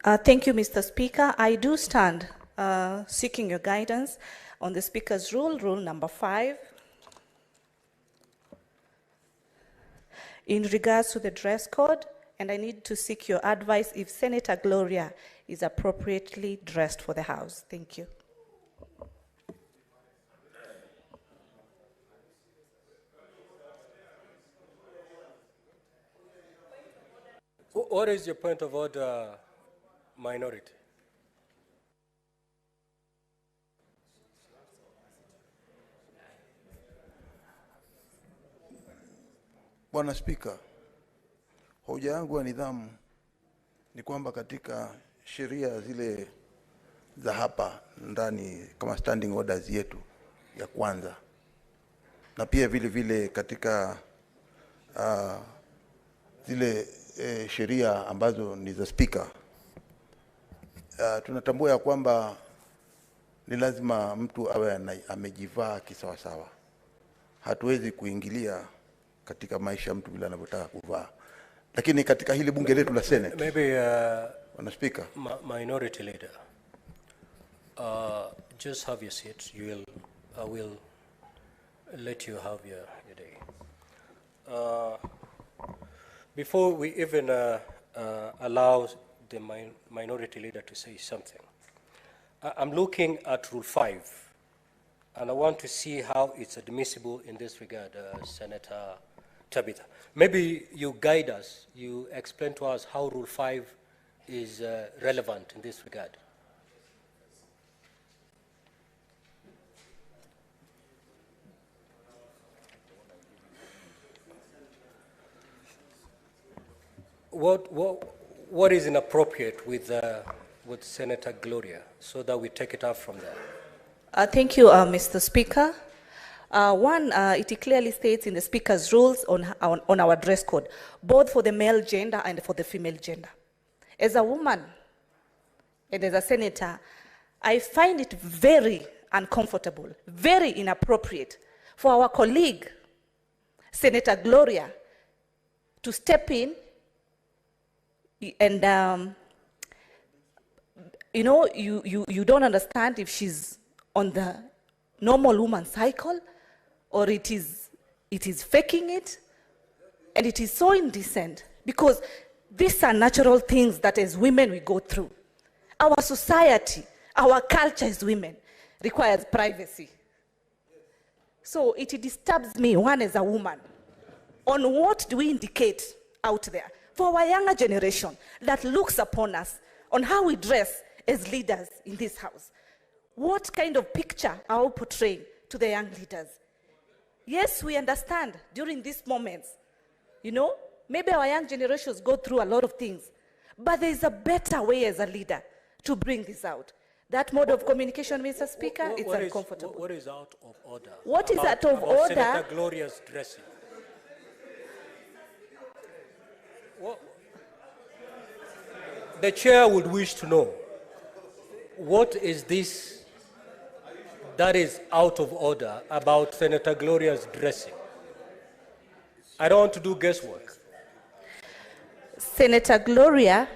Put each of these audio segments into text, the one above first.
Thank you, Mr. Speaker. I do stand seeking your guidance on the Speaker's rule number 5, in regards to the dress code, and I need to seek your advice if Senator Gloria is appropriately dressed for the House. Thank you. What is your point of order, minority? Bwana Spika, hoja yangu ya nidhamu ni kwamba katika sheria zile za hapa ndani kama standing orders yetu ya kwanza na pia vile vile katika zile sheria ambazo ni za Speaker, tunatambua ya kwamba ni lazima mtu awe amejivaa kisawasawa. Hatuwezi kuingilia katika maisha mtu bila anavyotaka kuvaa. Lakini katika hili bunge letu la Senate, maybe Bwana Speaker, minority leader, just have your seat. I will let you have your day. Before we even allow the minority leader to say something, I'm looking at Rule 5, and I want to see how it's admissible in this regard, Senator Tabitha. Maybe you guide us, you explain to us how Rule 5 is relevant in this regard. What is inappropriate with Senator Gloria, so that we take it up from there? Thank you, Mr. Speaker. One, it clearly states in the Speaker's rules on our dress code, both for the male gender and for the female gender. As a woman and as a senator, I find it very uncomfortable, very inappropriate for our colleague, Senator Gloria, to step in and, you don't understand if she's on the normal woman cycle or it is faking it, and it is so indecent because these are natural things that as women we go through. Our society, our culture as women requires privacy. So it disturbs me, one as a woman, on what do we indicate out there for our younger generation that looks upon us on how we dress as leaders in this house. What kind of picture are we portraying to the young leaders? Yes, we understand during these moments, maybe our young generations go through a lot of things, but there is a better way as a leader to bring this out. That mode of communication, Mr. Speaker, it's uncomfortable. What is out of order? What is out of order? Senator Gloria's dressing. The chair would wish to know, what is this that is out of order about Senator Gloria's dressing? I don't want to do guesswork. Senator Gloria,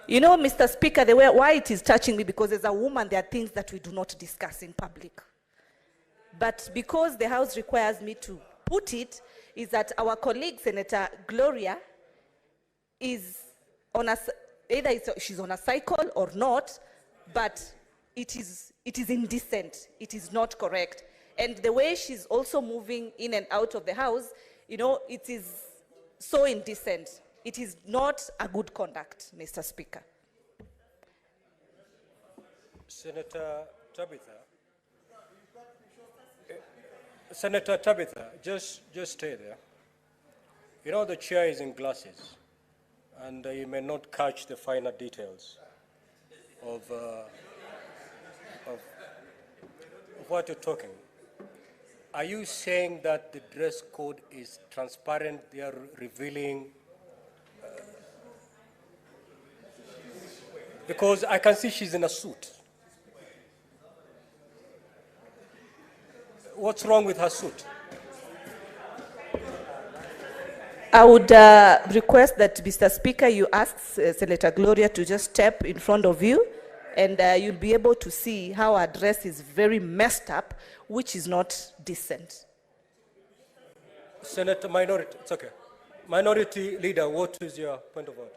Mr. Speaker, the way why it is touching me, because as a woman, there are things that we do not discuss in public. But because the House requires me to put it, is that our colleague, Senator Gloria, is on either she's on a cycle or not, but it is indecent. It is not correct. And the way she's also moving in and out of the House, it is so indecent. It is not a good conduct, Mr. Speaker. Senator Tabitha. Senator Tabitha, just stay there. The chair is in glasses, and you may not catch the finer details of what you're talking. Are you saying that the dress code is transparent? They are revealing? Because I can see she's in a suit. What's wrong with her suit? I would request that, Mr. Speaker, you ask Senator Gloria to just step in front of you, and you'll be able to see how her dress is very messed up, which is not decent. Senator Minority, it's okay. Minority Leader, what is your point of order?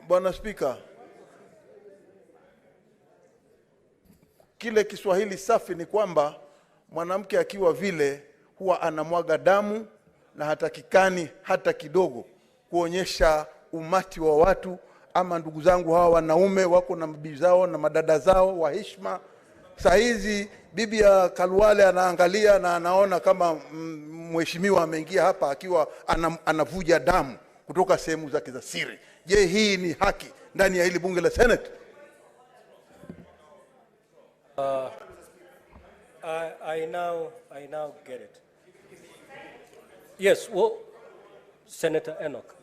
Bwana Spika, kile Kiswahili safi ni kwamba mwanamke akiwa vile huwa anamwaga damu na hatakikani hata kidogo kuonyesha umati wa watu, ama ndugu zangu hawa wanaume wako na mabibi zao na madada zao wa heshima. Saa hizi bibi ya Kalwale anaangalia na anaona kama mheshimiwa ameingia hapa akiwa anavuja damu kutoka sehemu zake za siri. Je, hii ni haki ndani ya hili bunge la Senate? I now get it. Yes, well, Senator Enoch.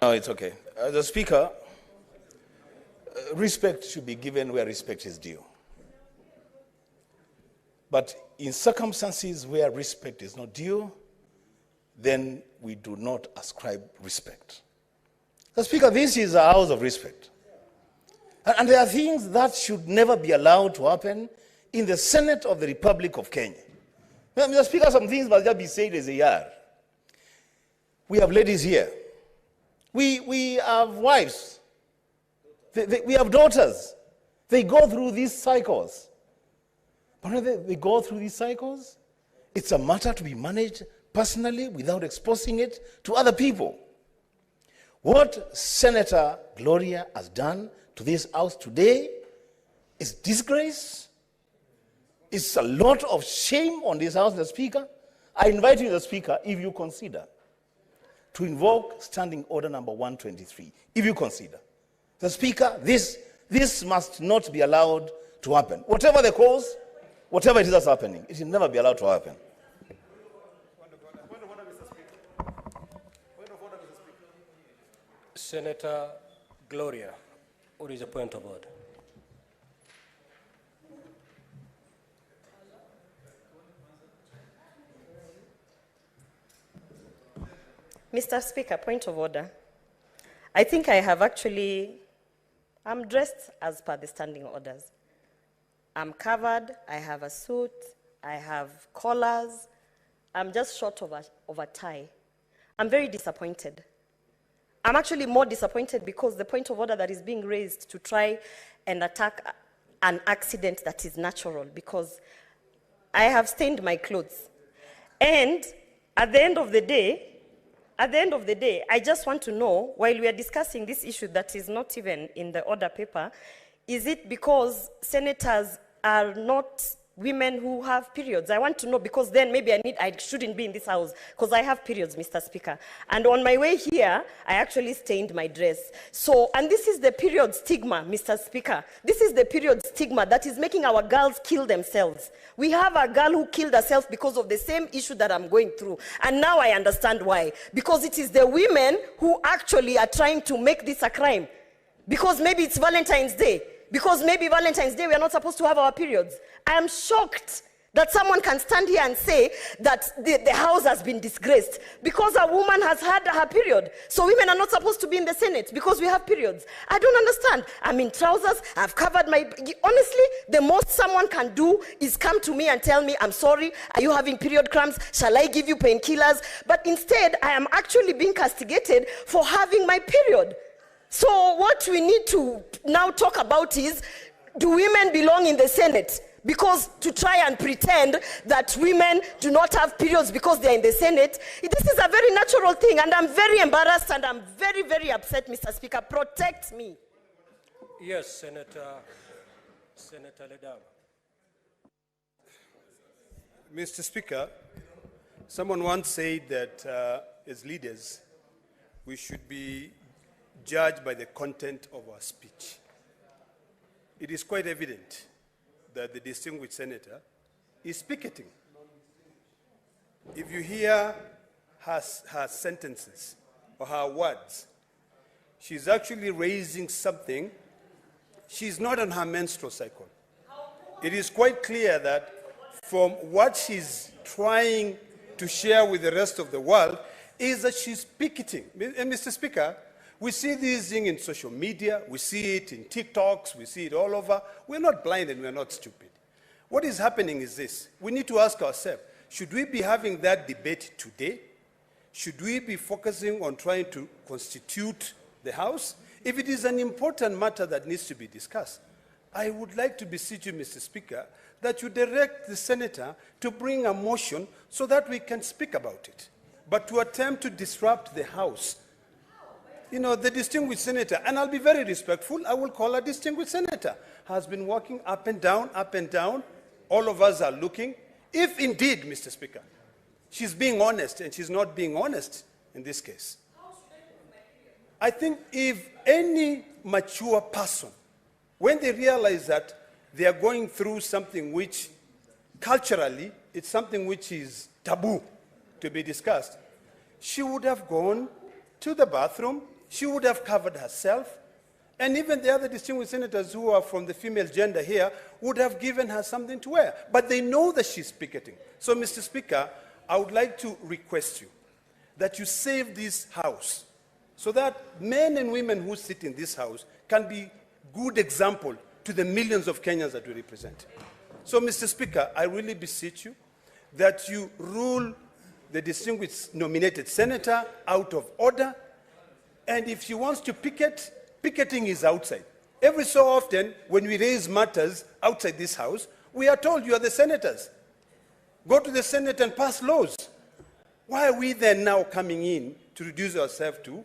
No, it's okay. The Speaker, respect should be given where respect is due. But in circumstances where respect is not due, then we do not ascribe respect. The Speaker, this is a house of respect. And there are things that should never be allowed to happen in the Senate of the Republic of Kenya. Mr. Speaker, some things must just be said as they are. We have ladies here. We have wives. We have daughters. They go through these cycles. But when they go through these cycles, it's a matter to be managed personally without exposing it to other people. What Senator Gloria has done to this House today is disgrace. It's a lot of shame on this House, the Speaker. I invite you, the Speaker, if you consider, to invoke Standing Order number 123, if you consider. The Speaker, this must not be allowed to happen. Whatever the cause, whatever it is that's happening, it will never be allowed to happen. Senator Gloria, what is your point of order? Mr. Speaker, point of order. I think I have I'm dressed as per the standing orders. I'm covered, I have a suit, I have collars. I'm just short of a tie. I'm very disappointed. I'm actually more disappointed because the point of order that is being raised to try and attack an accident that is natural, because I have stained my clothes. And at the end of the day, I just want to know, while we are discussing this issue that is not even in the order paper, is it because senators are not women who have periods? I want to know, because then maybe I shouldn't be in this house because I have periods, Mr. Speaker. And on my way here, I actually stained my dress. So, and this is the period stigma, Mr. Speaker. This is the period stigma that is making our girls kill themselves. We have a girl who killed herself because of the same issue that I'm going through. And now I understand why. Because it is the women who actually are trying to make this a crime. Because maybe it's Valentine's Day. Because maybe Valentine's Day we are not supposed to have our periods. I am shocked that someone can stand here and say that the house has been disgraced because a woman has had her period. So women are not supposed to be in the Senate because we have periods. I don't understand. I'm in trousers. I've covered my... Honestly, the most someone can do is come to me and tell me, I'm sorry, are you having period cramps? Shall I give you painkillers? But instead, I am actually being castigated for having my period. So what we need to now talk about is, do women belong in the Senate? Because to try and pretend that women do not have periods because they're in the Senate, this is a very natural thing, and I'm very embarrassed and I'm very, very upset, Mr. Speaker. Protect me. Yes, Senator Ledama. Mr. Speaker, someone once said that as leaders, we should be judged by the content of our speech. It is quite evident that the distinguished senator is picketing. If you hear her sentences or her words, she's actually raising something. She's not on her menstrual cycle. It is quite clear that from what she's trying to share with the rest of the world is that she's picketing. And Mr. Speaker, we see these things in social media, we see it in TikToks, we see it all over. We're not blind and we're not stupid. What is happening is this. We need to ask ourselves, should we be having that debate today? Should we be focusing on trying to constitute the House? If it is an important matter that needs to be discussed, I would like to beseech you, Mr. Speaker, that you direct the senator to bring a motion so that we can speak about it. But to attempt to disrupt the House, you know, the distinguished senator, and I'll be very respectful, I will call her distinguished senator, has been walking up and down, up and down. All of us are looking. If indeed, Mr. Speaker, she's being honest and she's not being honest in this case, I think if any mature person, when they realize that they are going through something which culturally, it's something which is taboo to be discussed, she would have gone to the bathroom, she would have covered herself, and even the other distinguished senators who are from the female gender here would have given her something to wear. But they know that she's picketing. So, Mr. Speaker, I would like to request you that you save this House so that men and women who sit in this House can be good example to the millions of Kenyans that we represent. So, Mr. Speaker, I really beseech you that you rule the distinguished nominated senator out of order, and if she wants to picket, picketing is outside. Every so often, when we raise matters outside this House, we are told you are the senators. Go to the Senate and pass laws. Why are we then now coming in to reduce ourselves to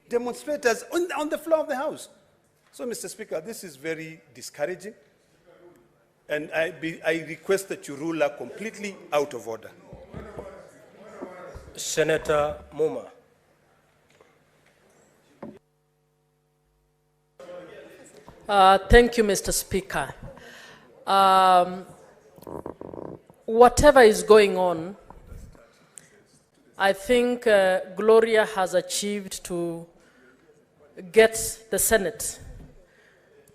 demonstrators on the floor of the House? So, Mr. Speaker, this is very discouraging, and I request that you rule her completely out of order. Senator Muma. Thank you, Mr. Speaker. Whatever is going on, I think Gloria has achieved to get the Senate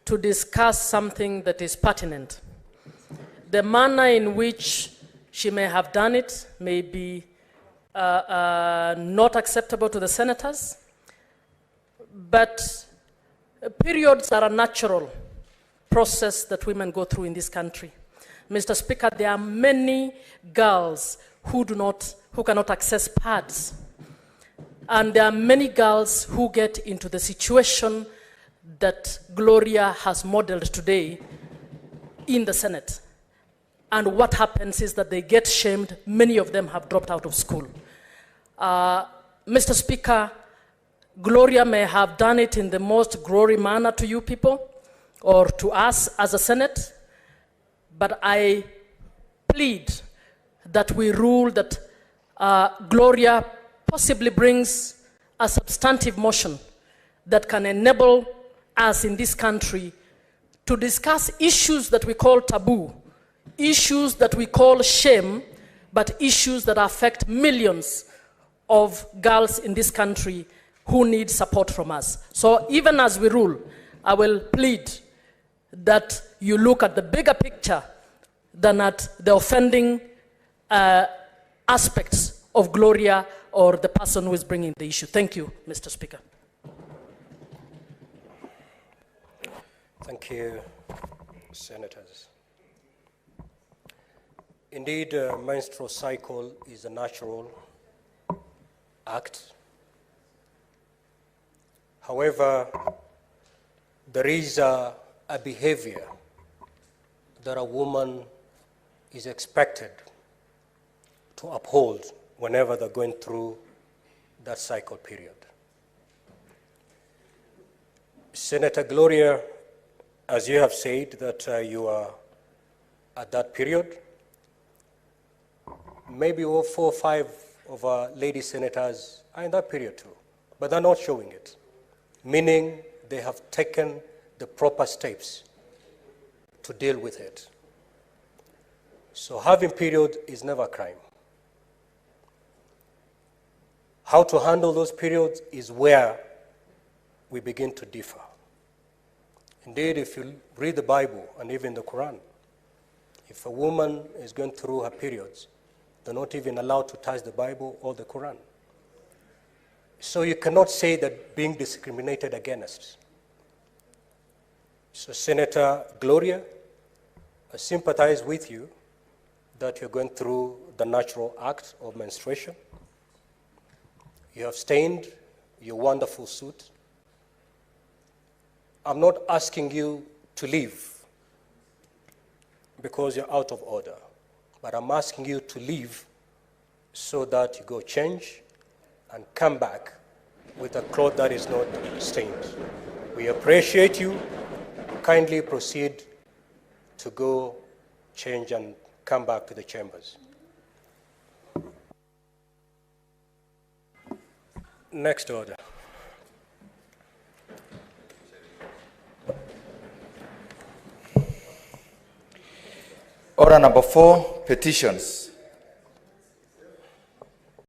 to discuss something that is pertinent. The manner in which she may have done it may be not acceptable to the senators, but periods are a natural process that women go through in this country. Mr. Speaker, there are many girls who cannot access pads. And there are many girls who get into the situation that Gloria has modeled today in the Senate. And what happens is that they get shamed. Many of them have dropped out of school. Mr. Speaker, Gloria may have done it in the most glory manner to you people or to us as a Senate, but I plead that we rule that Gloria possibly brings a substantive motion that can enable us in this country to discuss issues that we call taboo, issues that we call shame, but issues that affect millions of girls in this country who need support from us. So even as we rule, I will plead that you look at the bigger picture than at the offending aspects of Gloria or the person who is bringing the issue. Thank you, Mr. Speaker. Thank you, senators. Indeed, menstrual cycle is a natural act. However, there is a behavior that a woman is expected to uphold whenever they're going through that cycle period. Senator Gloria, as you have said that you are at that period, maybe 4 or 5 of our lady senators are in that period too, but they're not showing it, meaning they have taken the proper steps to deal with it. So having period is never a crime. How to handle those periods is where we begin to differ. Indeed, if you read the Bible and even the Quran, if a woman is going through her periods, they're not even allowed to touch the Bible or the Quran. So you cannot say that being discriminated against. So Senator Gloria, I sympathize with you that you're going through the natural act of menstruation. You have stained your wonderful suit. I'm not asking you to leave because you're out of order, but I'm asking you to leave so that you go change and come back with a cloth that is not stained. We appreciate you. Kindly proceed to go change and come back to the chambers. Next order. Order number 4, petitions.